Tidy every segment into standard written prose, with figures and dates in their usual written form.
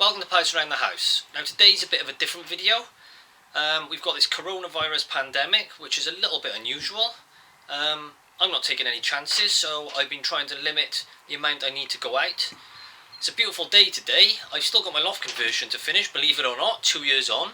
Welcome to Pouse around the house. Now today's a bit of a different video. We've got this coronavirus pandemic, which is a little bit unusual. I'm not taking any chances, so I've been trying to limit the amount I need to go out. It's a beautiful day today. I've still got my loft conversion to finish, believe it or not, 2 years on.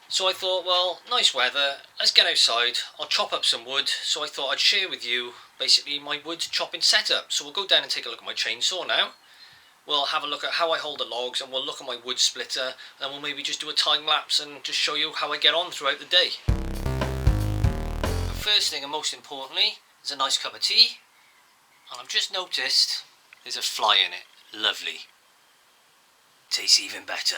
So I thought, well, nice weather, let's get outside, I'll chop up some wood. So I thought I'd share with you basically my wood chopping setup. So we'll go down and take a look at my chainsaw now. We'll have a look at how I hold the logs, and we'll look at my wood splitter, and we'll maybe just do a time lapse and just show you how I get on throughout the day. The first thing, and most importantly, is a nice cup of tea. And I've just noticed there's a fly in it. Lovely. Tastes even better.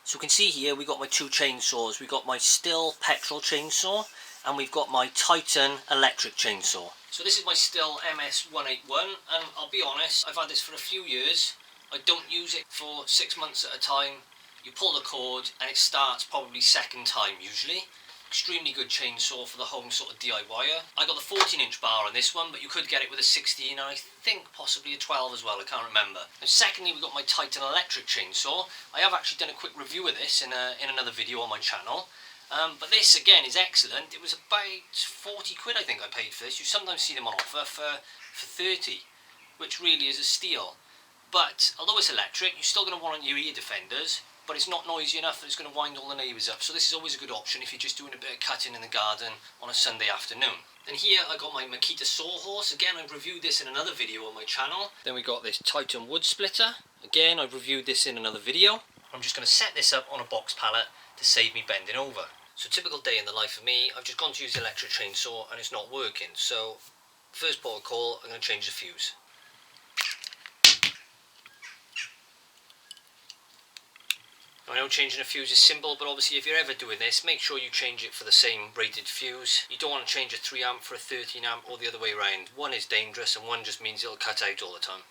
So you can see here we've got my two chainsaws. We've got my Stihl petrol chainsaw, and we've got my Titan electric chainsaw. So this is my Stihl MS181, and I'll be honest, I've had this for a few years. I don't use it for 6 months at a time. You pull the cord and it starts probably second time usually. Extremely good chainsaw for the home sort of DIYer. I got the 14-inch bar on this one, but you could get it with a 16 and I think possibly a 12 as well, I can't remember. And secondly, we've got my Titan electric chainsaw. I have actually done a quick review of this in another video on my channel. But this again is excellent. It was about 40 quid I think I paid for this. You sometimes see them on offer for 30, which really is a steal. But although it's electric, you're still going to want your ear defenders, but it's not noisy enough that it's going to wind all the neighbours up. So this is always a good option if you're just doing a bit of cutting in the garden on a Sunday afternoon. Then here I got my Makita Sawhorse. Again, I've reviewed this in another video on my channel. Then we got this Titan wood splitter. Again, I've reviewed this in another video. I'm just going to set this up on a box pallet to save me bending over. So typical day in the life of me, I've just gone to use the electric chainsaw and it's not working. So first port of call, I'm going to change the fuse. I know changing a fuse is simple, but obviously if you're ever doing this, make sure you change it for the same rated fuse. You don't want to change a 3 amp for a 13 amp or the other way around. One is dangerous and one just means it'll cut out all the time.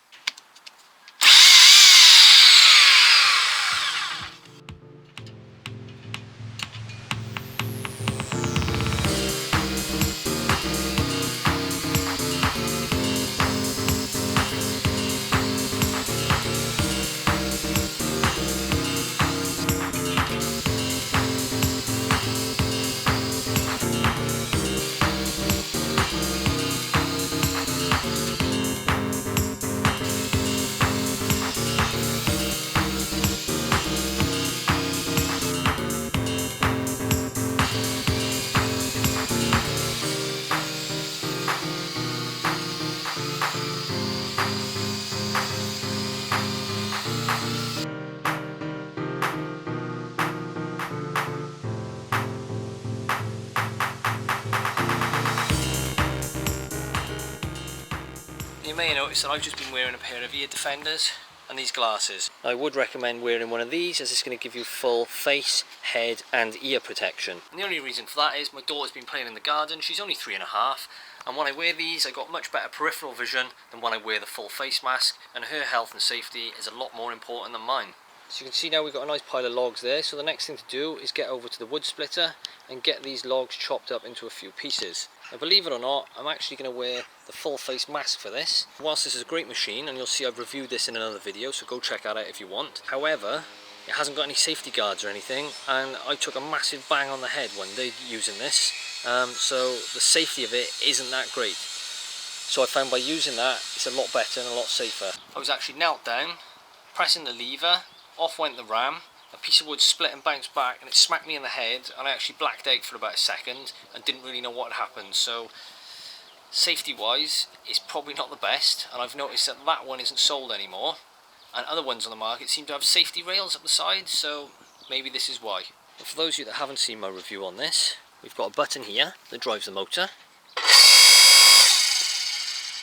You may notice that I've just been wearing a pair of ear defenders and these glasses. I would recommend wearing one of these as it's going to give you full face, head and ear protection. And the only reason for that is my daughter's been playing in the garden. She's only 3.5, and when I wear these I got much better peripheral vision than when I wear the full face mask, and her health and safety is a lot more important than mine. So you can see now we've got a nice pile of logs there, so the next thing to do is get over to the wood splitter and get these logs chopped up into a few pieces. Now believe it or not, I'm actually going to wear the full face mask for this. Whilst this is a great machine, and you'll see I've reviewed this in another video, so go check that out if you want. However, it hasn't got any safety guards or anything, and I took a massive bang on the head one day using this, so the safety of it isn't that great. So I found by using that, it's a lot better and a lot safer. I was actually knelt down, pressing the lever, off went the ram, a piece of wood split and bounced back and it smacked me in the head, and I actually blacked out for about a second and didn't really know what had happened. So safety wise it's probably not the best, and I've noticed that that one isn't sold anymore, and other ones on the market seem to have safety rails up the side, so maybe this is why. But for those of you that haven't seen my review on this, we've got a button here that drives the motor,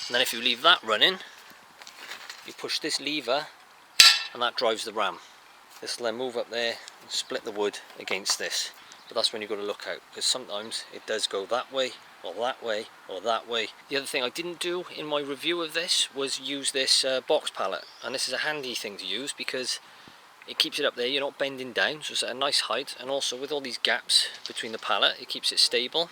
and then if you leave that running, you push this lever and that drives the ram. This will then move up there and split the wood against this. But that's when you've got to look out, because sometimes it does go that way, or that way, or that way. The other thing I didn't do in my review of this was use this box pallet. And this is a handy thing to use because it keeps it up there, you're not bending down, so it's at a nice height. And also with all these gaps between the pallet, it keeps it stable.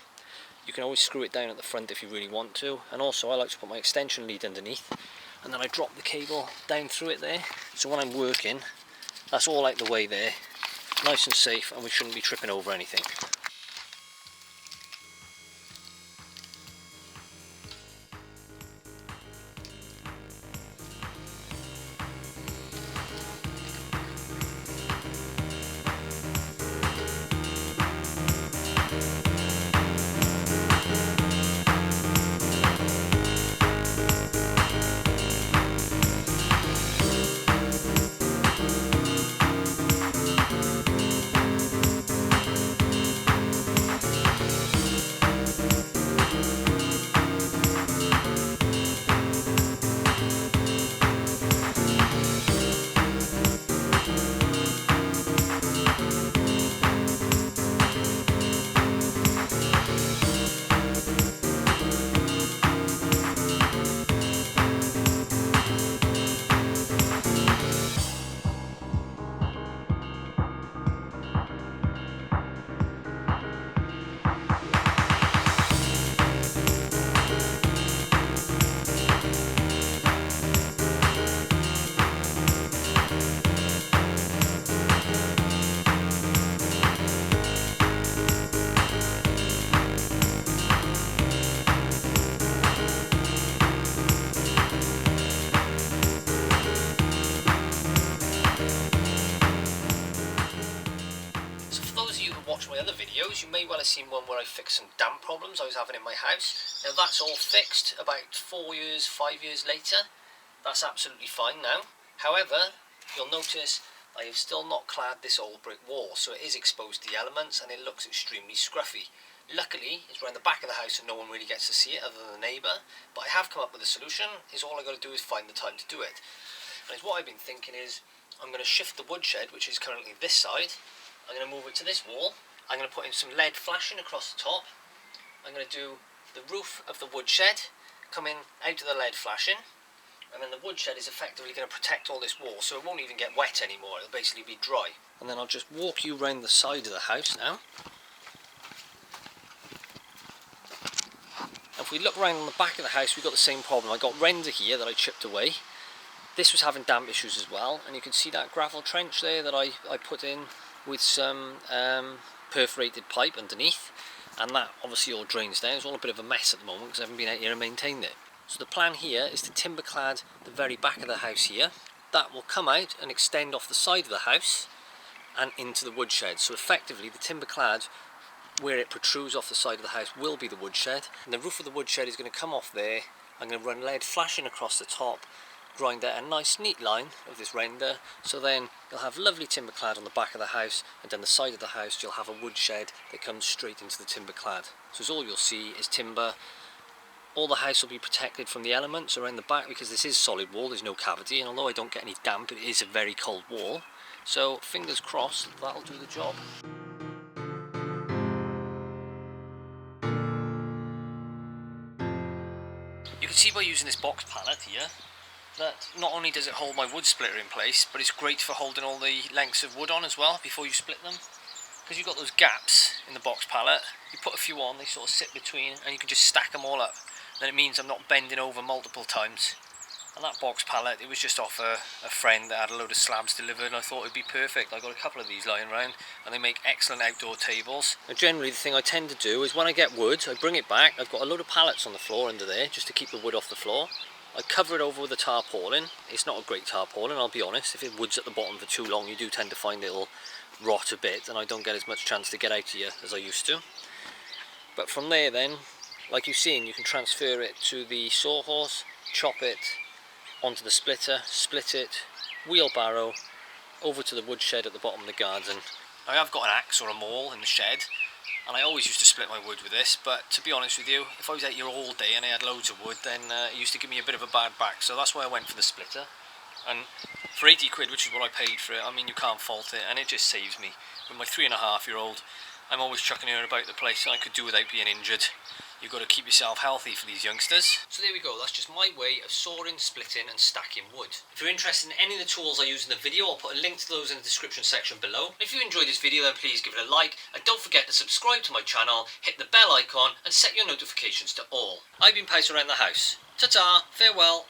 You can always screw it down at the front if you really want to. And also I like to put my extension lead underneath, and then I drop the cable down through it there. So when I'm working, that's all out the way there, nice and safe, and we shouldn't be tripping over anything. My other videos, you may well have seen one where I fixed some damp problems I was having in my house. Now that's all fixed about 4 years, 5 years later. That's absolutely fine now. However, you'll notice I have still not clad this old brick wall, so it is exposed to the elements and it looks extremely scruffy. Luckily, it's around the back of the house and no one really gets to see it other than the neighbour, but I have come up with a solution. All I got to do is find the time to do it. And what I've been thinking is, I'm going to shift the woodshed, which is currently this side. I'm going to move it to this wall. I'm going to put in some lead flashing across the top. I'm going to do the roof of the woodshed, coming out of the lead flashing, and then the woodshed is effectively going to protect all this wall, so it won't even get wet anymore. It'll basically be dry. And then I'll just walk you around the side of the house now. If we look around on the back of the house, we've got the same problem. I got render here that I chipped away. This was having damp issues as well, and you can see that gravel trench there that I put in with some perforated pipe underneath, and that obviously all drains down. It's all a bit of a mess at the moment because I haven't been out here and maintained it. So the plan here is to timber clad the very back of the house here. That will come out and extend off the side of the house and into the woodshed. So effectively the timber clad, where it protrudes off the side of the house, will be the woodshed, and the roof of the woodshed is going to come off there. I'm going to run lead flashing across the top, grind out a nice neat line of this render, so then you'll have lovely timber clad on the back of the house, and then the side of the house you'll have a woodshed that comes straight into the timber clad. So all you'll see is timber. All the house will be protected from the elements around the back because this is solid wall, there's no cavity, and although I don't get any damp, it is a very cold wall. So fingers crossed that'll do the job. You can see by using this box pallet here that not only does it hold my wood splitter in place, but it's great for holding all the lengths of wood on as well before you split them. Because you've got those gaps in the box pallet, you put a few on, they sort of sit between, and you can just stack them all up. Then it means I'm not bending over multiple times. And that box pallet, it was just off a friend that had a load of slabs delivered, and I thought it'd be perfect. I got a couple of these lying around, and they make excellent outdoor tables. Now generally the thing I tend to do is when I get wood, I bring it back. I've got a load of pallets on the floor under there just to keep the wood off the floor. I cover it over with a tarpaulin. It's not a great tarpaulin, I'll be honest. If it wood's at the bottom for too long, you do tend to find it'll rot a bit, and I don't get as much chance to get out here as I used to. But from there then, like you've seen, you can transfer it to the sawhorse, chop it onto the splitter, split it, wheelbarrow over to the woodshed at the bottom of the garden. I have got an axe or a maul in the shed, and I always used to split my wood with this, but to be honest with you, if I was out here all day and I had loads of wood, then it used to give me a bit of a bad back, so that's why I went for the splitter. And for 80 quid, which is what I paid for it, I mean, you can't fault it, and it just saves me. With my 3.5-year-old, I'm always chucking her about the place, and I could do without being injured. You've got to keep yourself healthy for these youngsters. So there we go, that's just my way of sawing, splitting and stacking wood. If you're interested in any of the tools I use in the video, I'll put a link to those in the description section below. If you enjoyed this video, then please give it a like, and don't forget to subscribe to my channel, hit the bell icon and set your notifications to all. I've been Pouse around the house. Ta-ta, farewell.